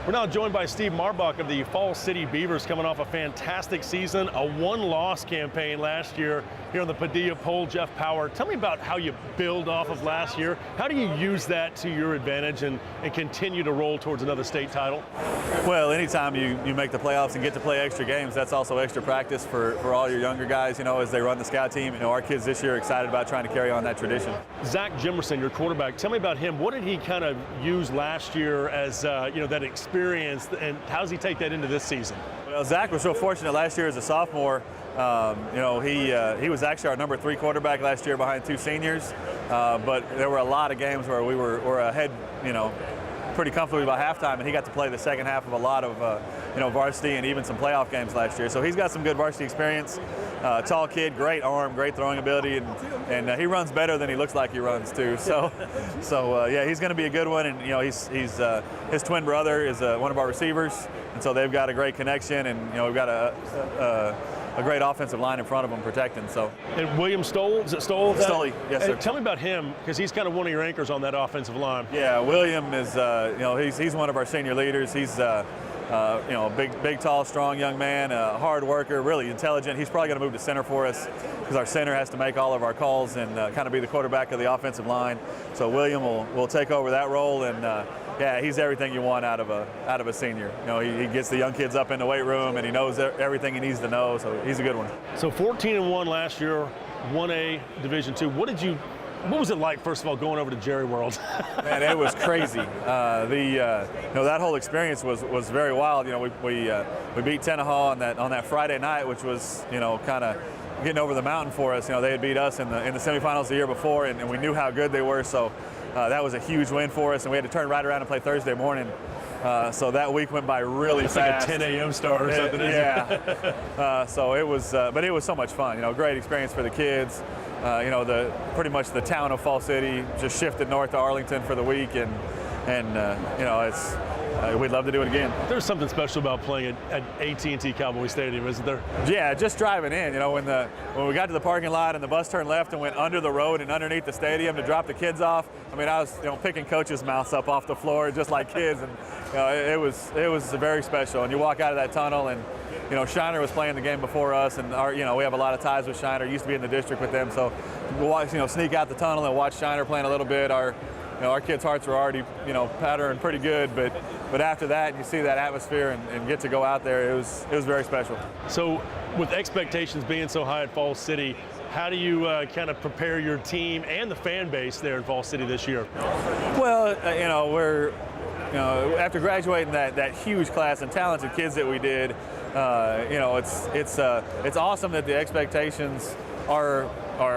We're now joined by Steve Marbach of the Falls City Beavers, coming off a fantastic season, a one-loss campaign last year here on the Padilla Poll. Jeff Power, tell me about how you build off of last year. How do you use that to your advantage and continue to roll towards another state title? Well, anytime you make the playoffs and get to play extra games, that's also extra practice for all your younger guys, as they run the scout team. Our kids this year are excited about trying to carry on that tradition. Zach Jimerson, your quarterback, tell me about him. What did he kind of use last year as, that experience, and how does he take that into this season? Well, Zach was so fortunate last year as a sophomore. He was actually our number 3 quarterback last year behind 2 seniors, but there were a lot of games where we were ahead, pretty comfortably by halftime, and he got to play the second half of a lot of varsity and even some playoff games last year. So he's got some good varsity experience. Tall kid, great arm, great throwing ability, and he runs better than he looks like he runs too. So yeah, he's going to be a good one. And his twin brother is one of our receivers, and so they've got a great connection, and we've got a great offensive line in front of them protecting. So. And William Stoll, is it Stoll? Stoley, yes, sir. Tell me about him, because he's kind of one of your anchors on that offensive line. Yeah, William is, he's one of our senior leaders. He's, big, tall, strong young man, hard worker, really intelligent. He's probably going to move to center for us because our center has to make all of our calls and kind of be the quarterback of the offensive line. So William will take over that role, and yeah, he's everything you want out of a senior. He gets the young kids up in the weight room, and he knows everything he needs to know. So he's a good one. So 14-1 last year, 1A Division II. What was it like, first of all, going over to Jerry World? Man, it was crazy. That whole experience was very wild. We beat Tenaha on that Friday night, which was kind of getting over the mountain for us. They had beat us in the semifinals the year before, and we knew how good they were. So that was a huge win for us, and we had to turn right around and play Thursday morning. So that week went by really fast. Like a 10 a.m. start or something. Yeah. So it was, but it was so much fun. Great experience for the kids. Pretty much the town of Falls City just shifted north to Arlington for the week, and we'd love to do it again. There's something special about playing at AT&T Cowboy Stadium, isn't there? Yeah, just driving in. When we got to the parking lot and the bus turned left and went under the road and underneath the stadium to drop the kids off. I was picking coaches' mouths up off the floor just like kids, and it was very special. And you walk out of that tunnel, and Shiner was playing the game before us, and we have a lot of ties with Shiner. Used to be in the district with them, so we'll sneak out the tunnel and watch Shiner playing a little bit. Our kids' hearts were already pattering pretty good, but after that, you see that atmosphere and get to go out there. It was very special. So, with expectations being so high at Falls City, how do you kind of prepare your team and the fan base there in Falls City this year? Well, we're after graduating that huge class and talented kids that we did, it's awesome that the expectations are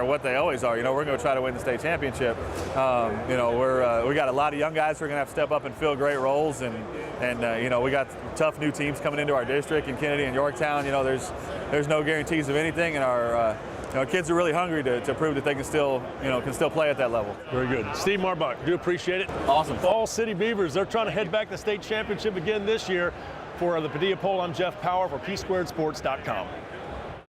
what they always are. We're going to try to win the state championship. We got a lot of young guys who are going to have to step up and fill great roles, and we got tough new teams coming into our district in Kennedy and Yorktown. There's no guarantees of anything, and our kids are really hungry to prove that they can still play at that level. Very good. Steve Marbach, do appreciate it. Awesome. Falls City Beavers, they're trying to head back to the state championship again this year. For the Padilla Poll, I'm Jeff Power for PSquaredSports.com.